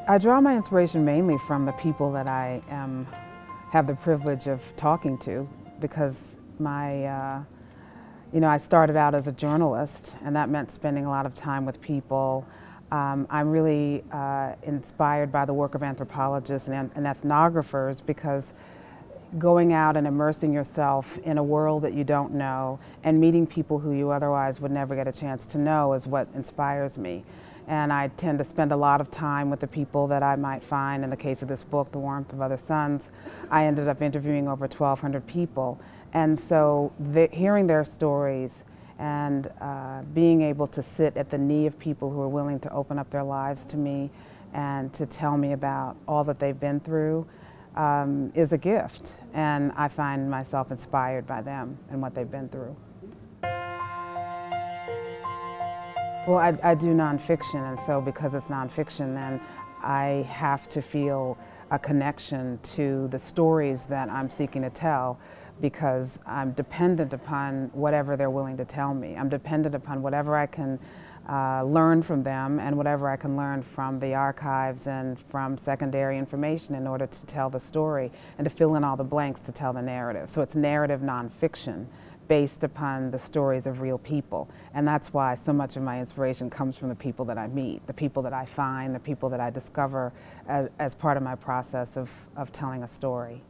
I draw my inspiration mainly from the people that have the privilege of talking to, because I started out as a journalist, and that meant spending a lot of time with people. I'm really inspired by the work of anthropologists and ethnographers, because going out and immersing yourself in a world that you don't know and meeting people who you otherwise would never get a chance to know is what inspires me. And I tend to spend a lot of time with the people that I might find. In the case of this book, The Warmth of Other Suns, I ended up interviewing over 1,200 people. And so hearing their stories and being able to sit at the knee of people who are willing to open up their lives to me and to tell me about all that they've been through is a gift. And I find myself inspired by them and what they've been through. Well, I do nonfiction, and so because it's nonfiction, then I have to feel a connection to the stories that I'm seeking to tell, because I'm dependent upon whatever they're willing to tell me. I'm dependent upon whatever I can learn from them and whatever I can learn from the archives and from secondary information in order to tell the story and to fill in all the blanks to tell the narrative. So it's narrative nonfiction based upon the stories of real people. And that's why so much of my inspiration comes from the people that I meet, the people that I find, the people that I discover as part of my process of telling a story.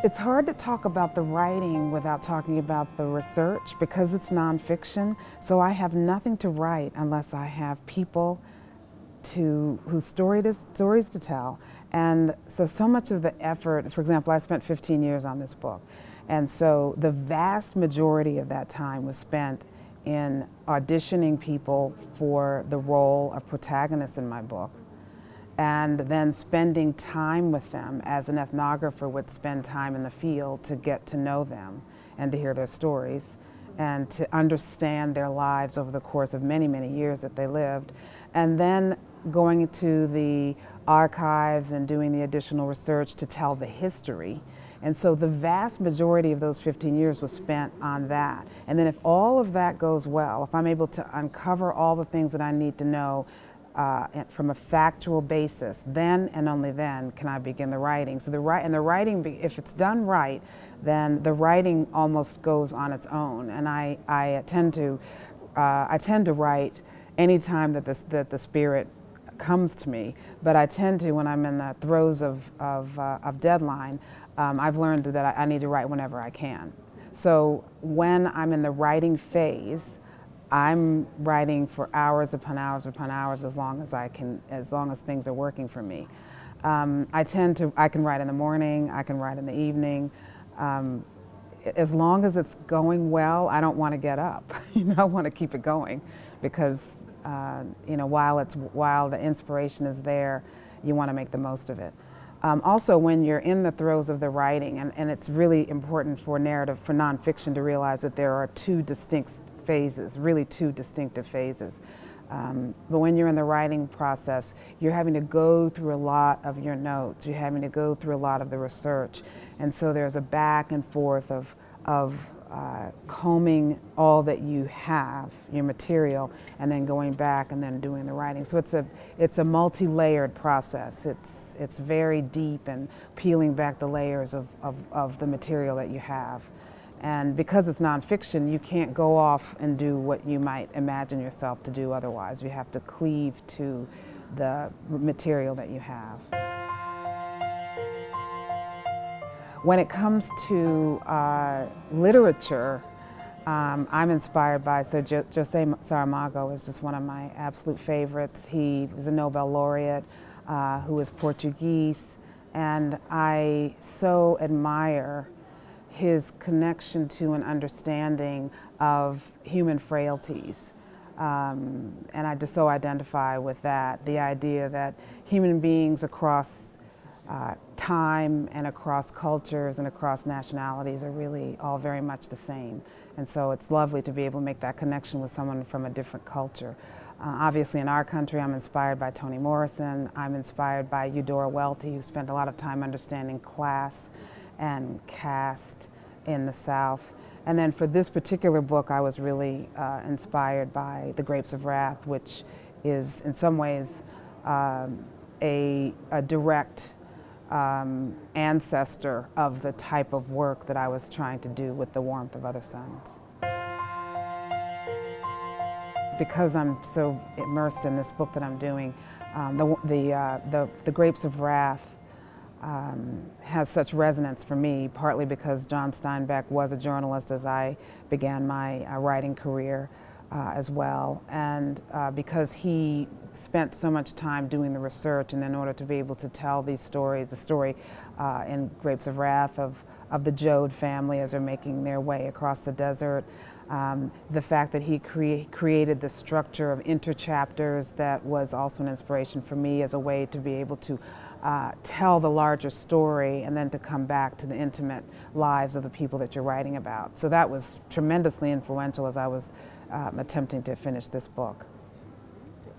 It's hard to talk about the writing without talking about the research, because it's nonfiction. So I have nothing to write unless I have people whose stories to tell. And so much of the effort, for example, I spent 15 years on this book. And so the vast majority of that time was spent in auditioning people for the role of protagonists in my book, and then spending time with them as an ethnographer would spend time in the field to get to know them and to hear their stories and to understand their lives over the course of many, many years that they lived. And then going to the archives and doing the additional research to tell the history. And so the vast majority of those 15 years was spent on that. And then if all of that goes well, if I'm able to uncover all the things that I need to know from a factual basis, then and only then can I begin the writing. So the writing, if it's done right, then the writing almost goes on its own. And I tend to write anytime that the spirit comes to me, but I tend to, when I'm in the throes of deadline, I've learned that I need to write whenever I can. So when I'm in the writing phase, I'm writing for hours upon hours upon hours, as long as things are working for me. I can write in the morning, I can write in the evening. As long as it's going well, I don't want to get up. I want to keep it going, because while the inspiration is there, you want to make the most of it. Also, when you're in the throes of the writing, and it's really important for nonfiction to realize that there are two distinct phases, really two distinctive phases. But when you're in the writing process, you're having to go through a lot of your notes, you're having to go through a lot of the research, and so there's a back and forth of combing all that you have, your material, and then going back and then doing the writing. So it's a multi-layered process. It's very deep and peeling back the layers of the material that you have. And because it's nonfiction, you can't go off and do what you might imagine yourself to do otherwise. You have to cleave to the material that you have. When it comes to literature, I'm inspired by José Saramago. Is just one of my absolute favorites. He was a Nobel laureate who is Portuguese, and I so admire his connection to an understanding of human frailties. And I just so identify with that, the idea that human beings across time and across cultures and across nationalities are really all very much the same. And so it's lovely to be able to make that connection with someone from a different culture. Obviously in our country, I'm inspired by Toni Morrison. I'm inspired by Eudora Welty, who spent a lot of time understanding class and caste in the South. And then for this particular book, I was really inspired by The Grapes of Wrath, which is in some ways a direct ancestor of the type of work that I was trying to do with The Warmth of Other Suns. Because I'm so immersed in this book that I'm doing, the Grapes of Wrath has such resonance for me, partly because John Steinbeck was a journalist as I began my writing career as well, and because he spent so much time doing the research, and in order to be able to tell these stories, the story in Grapes of Wrath of the Joad family as they're making their way across the desert, the fact that he created the structure of interchapters that was also an inspiration for me as a way to be able to tell the larger story and then to come back to the intimate lives of the people that you're writing about. So that was tremendously influential as I was attempting to finish this book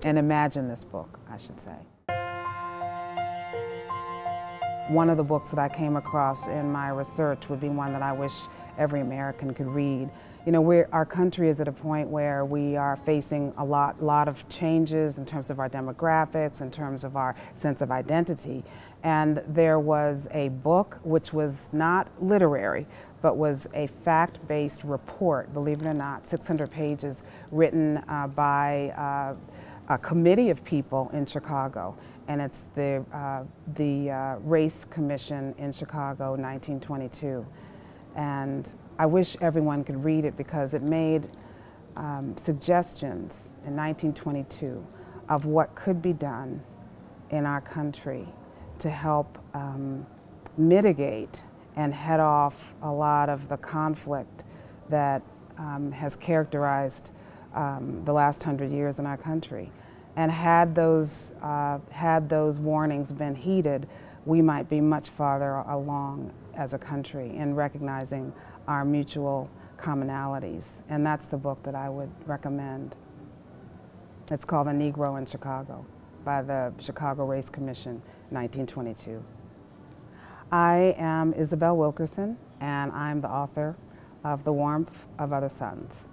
and imagine this book, I should say. One of the books that I came across in my research would be one that I wish every American could read. You know, our country is at a point where we are facing a lot of changes in terms of our demographics, in terms of our sense of identity. And there was a book which was not literary, but was a fact-based report, believe it or not, 600 pages, written by a committee of people in Chicago. And it's the Race Commission in Chicago, 1922. And I wish everyone could read it because it made suggestions in 1922 of what could be done in our country to help mitigate and head off a lot of the conflict that has characterized the last 100 years in our country. And had those warnings been heeded, we might be much farther along as a country in recognizing our mutual commonalities. And that's the book that I would recommend. It's called The Negro in Chicago by the Chicago Race Commission, 1922. I am Isabel Wilkerson, and I'm the author of The Warmth of Other Suns.